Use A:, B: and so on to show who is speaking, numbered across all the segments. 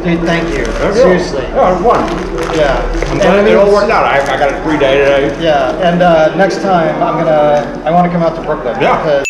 A: Dude, thank you.
B: No,
A: Seriously.
B: No, I'm one.
A: Yeah.
B: I'm glad it all worked out. I got a free day today.
A: Yeah, and next time I want to come out to Brooklyn.
B: Yeah.
A: Because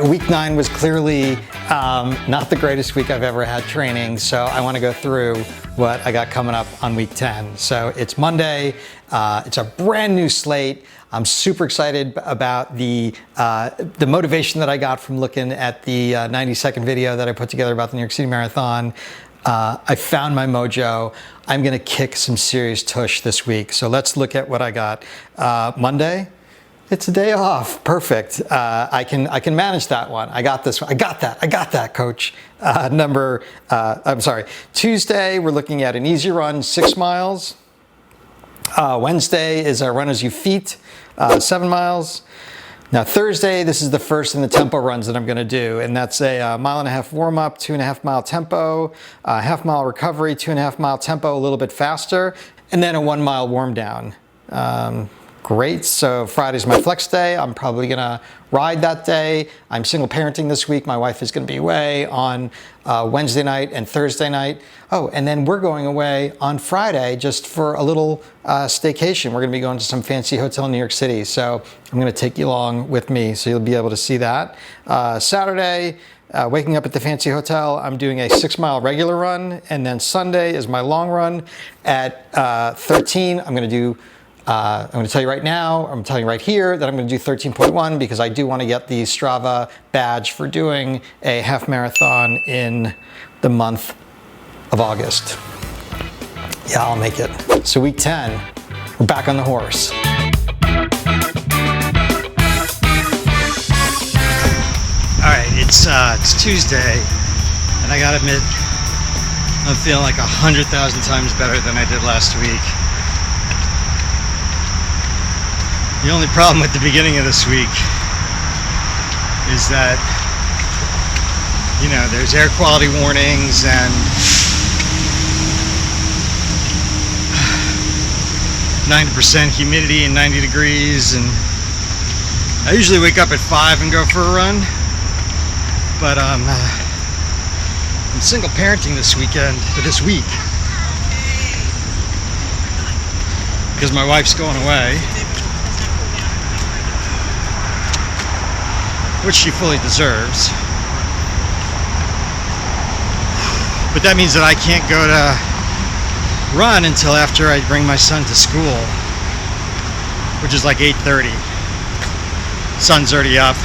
A: week 9 was clearly not the greatest week I've ever had training, so I want to go through what I got coming up on week 10. So it's Monday, it's a brand new slate. I'm super excited about the motivation that I got from looking at the 90-second video that I put together about the New York City Marathon. I found my mojo. I'm gonna kick some serious tush this week. So let's look at what I got. Monday, it's a day off. Perfect. I can manage that one. I got this one. I got that, coach. I'm sorry. Tuesday, we're looking at an easy run, 6 miles. Wednesday is a run as you feet, 7 miles. Now Thursday, this is the first in the tempo runs that I'm gonna do, and that's a 1.5 mile warm up, 2.5 mile tempo, half-mile recovery, 2.5 mile tempo, a little bit faster, and then a 1 mile warm down. Great, so Friday's my flex day. I'm probably gonna ride that day. I'm single parenting this week. My wife is gonna be away on Wednesday night and Thursday night. Oh, and then we're going away on Friday just for a little staycation. We're gonna be going to some fancy hotel in New York City. So I'm gonna take you along with me so you'll be able to see that. Saturday, waking up at the fancy hotel, I'm doing a 6 mile regular run, and then Sunday is my long run at 13. I'm going to tell you right now, I'm telling you right here that I'm going to do 13.1 because I do want to get the Strava badge for doing a half marathon in the month of August. Yeah, I'll make it. So week 10, we're back on the horse. All right, it's Tuesday, and I gotta admit, I'm feeling like 100,000 times better than I did last week. The only problem with the beginning of this week is that, you know, there's air quality warnings and 90% humidity and 90 degrees, and I usually wake up at 5 and go for a run, but I'm single parenting this week because my wife's going away, which she fully deserves. But that means that I can't go to run until after I bring my son to school, which is like 8:30. Sun's already up.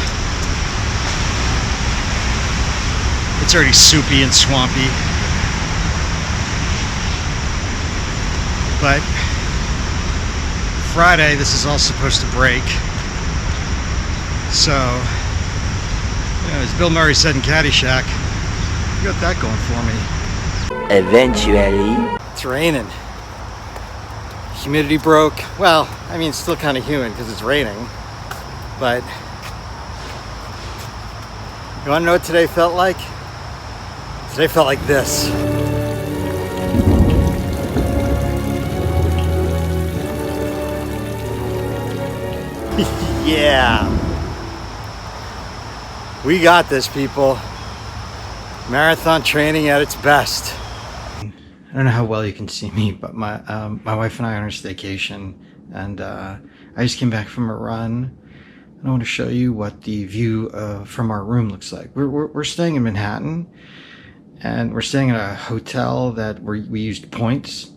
A: It's already soupy and swampy. But Friday, this is all supposed to break. So, as Bill Murray said in Caddyshack, you got that going for me.
C: Eventually.
A: It's raining. Humidity broke. Well, I mean, it's still kind of humid because it's raining. But, you want to know what today felt like? Today felt like this. Yeah. We got this, people. Marathon training at its best. I don't know how well you can see me, but my wife and I are on a staycation, and I just came back from a run. And I want to show you what the view from our room looks like. We're staying in Manhattan, and we're staying at a hotel that we used points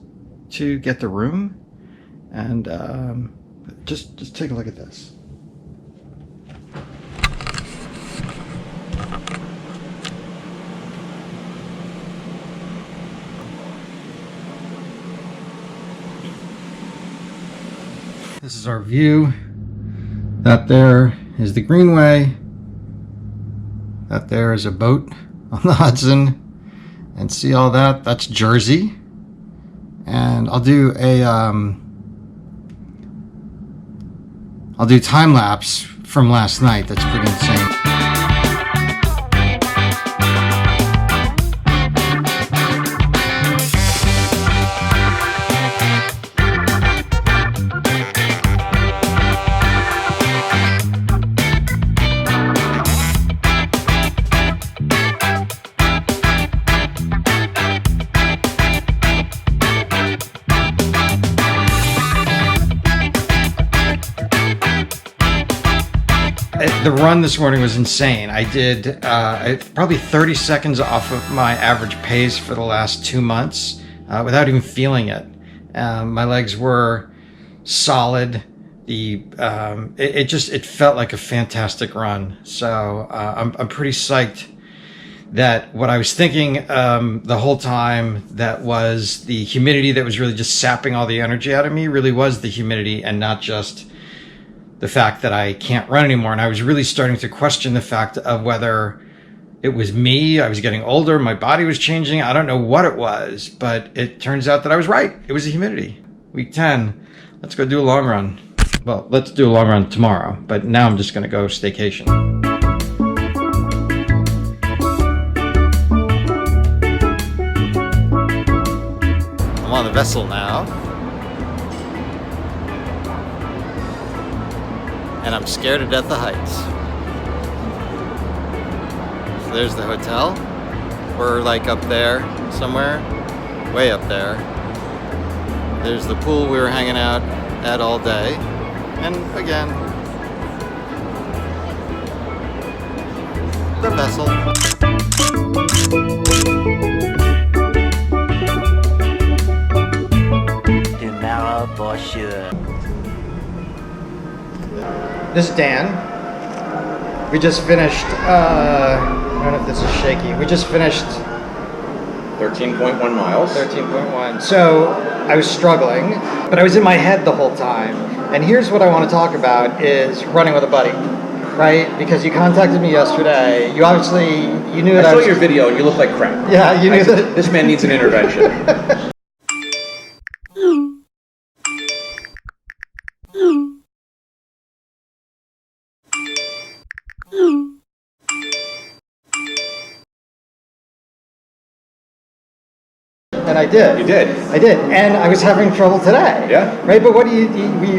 A: to get the room. And just take a look at this. This is our view. That there is the Greenway. That there is a boat on the Hudson. And see all that? That's Jersey. And I'll do time lapse from last night. That's pretty insane. The run this morning was insane. I did probably 30 seconds off of my average pace for the last 2 months without even feeling it. My legs were solid. It felt like a fantastic run. So I'm pretty psyched that what I was thinking the whole time, that was the humidity that was really just sapping all the energy out of me, really was the humidity and not just the fact that I can't run anymore. And I was really starting to question the fact of whether it was me, I was getting older, my body was changing. I don't know what it was, but it turns out that I was right. It was the humidity. Week 10, let's go do a long run. Well, let's do a long run tomorrow, but now I'm just gonna go staycation. I'm on the vessel now. And I'm scared to death of heights. So there's the hotel. We're like up there somewhere, way up there. There's the pool we were hanging out at all day. And again, the vessel.
C: Tomorrow for sure.
A: This is Dan. We just finished, I don't know if this is shaky. We just finished
B: 13.1 miles.
A: 13.1. So I was struggling, but I was in my head the whole time. And here's what I want to talk about is running with a buddy, right? Because you contacted me yesterday. You obviously, you knew that
B: I saw your video and you look like crap.
A: Yeah, you knew that.
B: This man needs an intervention.
A: And I did.
B: You did.
A: I did. And I was having trouble today.
B: Yeah.
A: Right? But what you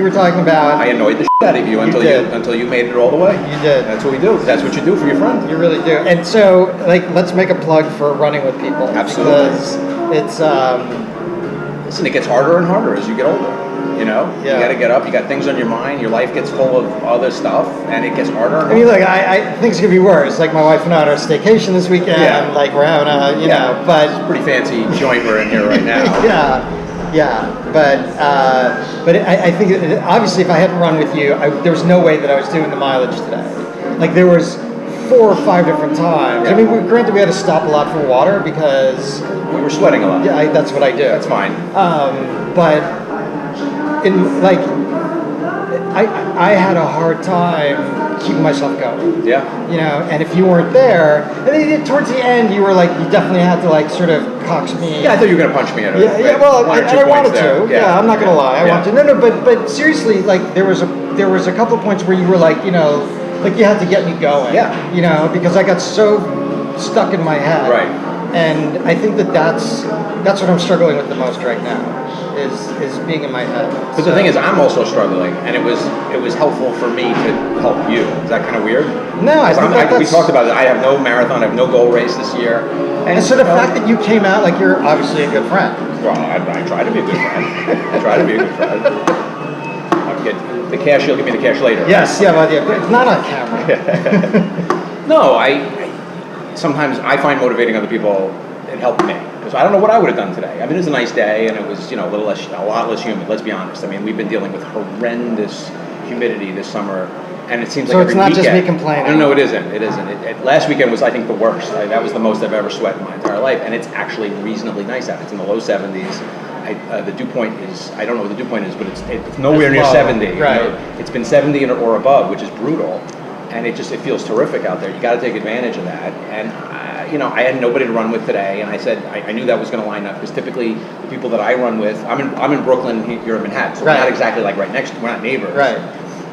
A: were talking about.
B: I annoyed the shit out of you until you made it all the way.
A: You did.
B: That's what we do. That's what you do for your friend.
A: You really do. And so, like, let's make a plug for running with people.
B: Absolutely.
A: Because it's
B: Listen, it gets harder and harder as you get older. You know,
A: Yeah.
B: You got to get up. You got things on your mind. Your life gets full of other stuff, and it gets harder. And
A: I mean, look, I things could be worse. Like my wife and I are on a staycation this weekend.
B: Yeah.
A: Like we're having a, you know, but
B: it's a pretty fancy joint we're in here right now.
A: yeah. But I think obviously if I hadn't run with you, there was no way that I was doing the mileage today. Like there was 4 or 5 different times.
B: Yeah.
A: I mean, granted we had to stop a lot for water because
B: We were sweating a lot.
A: yeah, that's what I do.
B: That's fine.
A: But in like, I had a hard time keeping myself going.
B: Yeah.
A: You know, and if you weren't there, and then towards the end, you were like, you definitely had to like sort of coax me.
B: Yeah, I thought you were gonna punch me at it.
A: Yeah. Well,
B: One or
A: and
B: two
A: I
B: points
A: wanted
B: there.
A: to. Yeah, I'm not gonna lie, I
B: Yeah.
A: wanted to. No, but seriously, like there was a couple of points where you were like, you know, like you had to get me going.
B: Yeah.
A: You know, because I got so stuck in my head.
B: Right.
A: And I think that's what I'm struggling with the most right now, is being in my head.
B: But the thing is, I'm also struggling, and it was helpful for me to help you. Is that kind of weird?
A: No, I think
B: we talked about it. I have no marathon, I have no goal race this year.
A: And so the fact that you came out, like you're obviously a good friend.
B: Well, I try to be a good friend. I try to be a good friend. I'll get the cash. You'll give me the cash later.
A: Yes, yeah, but it's not on camera.
B: No, sometimes I find motivating other people, it helped me. Because I don't know what I would have done today. I mean, it was a nice day, and it was, you know, a lot less humid, let's be honest. I mean, we've been dealing with horrendous humidity this summer, and it seems
A: So
B: like
A: it's
B: every
A: not
B: weekend.
A: just me complaining.
B: No, it isn't. It isn't. Last weekend was, I think, the worst. That was the most I've ever sweat in my entire life, and it's actually reasonably nice out. It's in the low 70s, the dew point is, I don't know what the dew point is, but it's nowhere near
A: low,
B: 70.
A: right.
B: You know? It's been 70 or above, which is brutal. And it feels terrific out there. You got to take advantage of that. And, I had nobody to run with today. And I said, I knew that was going to line up because typically the people that I run with, I'm in Brooklyn, you're in Manhattan. So we're not exactly like right next to, we're not neighbors.
A: Right.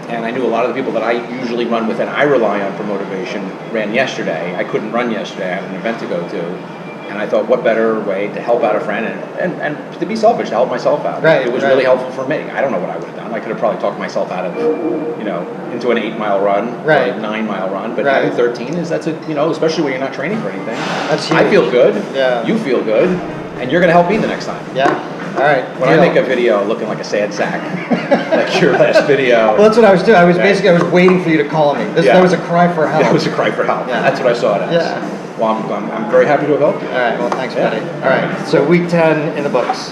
B: And I knew a lot of the people that I usually run with and I rely on for motivation ran yesterday. I couldn't run yesterday. I had an event to go to. And I thought, what better way to help out a friend and to be selfish, to help myself out.
A: Right,
B: it was really helpful for me. I don't know what I would have done. I could have probably talked myself out of, into an 8-mile run,
A: right.
B: or a 9-mile run. But
A: right.
B: having 13 especially when you're not training for anything.
A: That's huge.
B: I feel good.
A: Yeah.
B: You feel good. And you're going to help me the next time.
A: Yeah. All right.
B: When I make a video looking like a sad sack, like your last video.
A: Well, that's what I was doing. I was waiting for you to call me. That was a cry for help.
B: That was a cry for help.
A: Yeah.
B: That's what I saw it as.
A: Yeah.
B: Well, I'm very happy to have helped you.
A: All right. Well, thanks, buddy. All right. So week 10 in the books.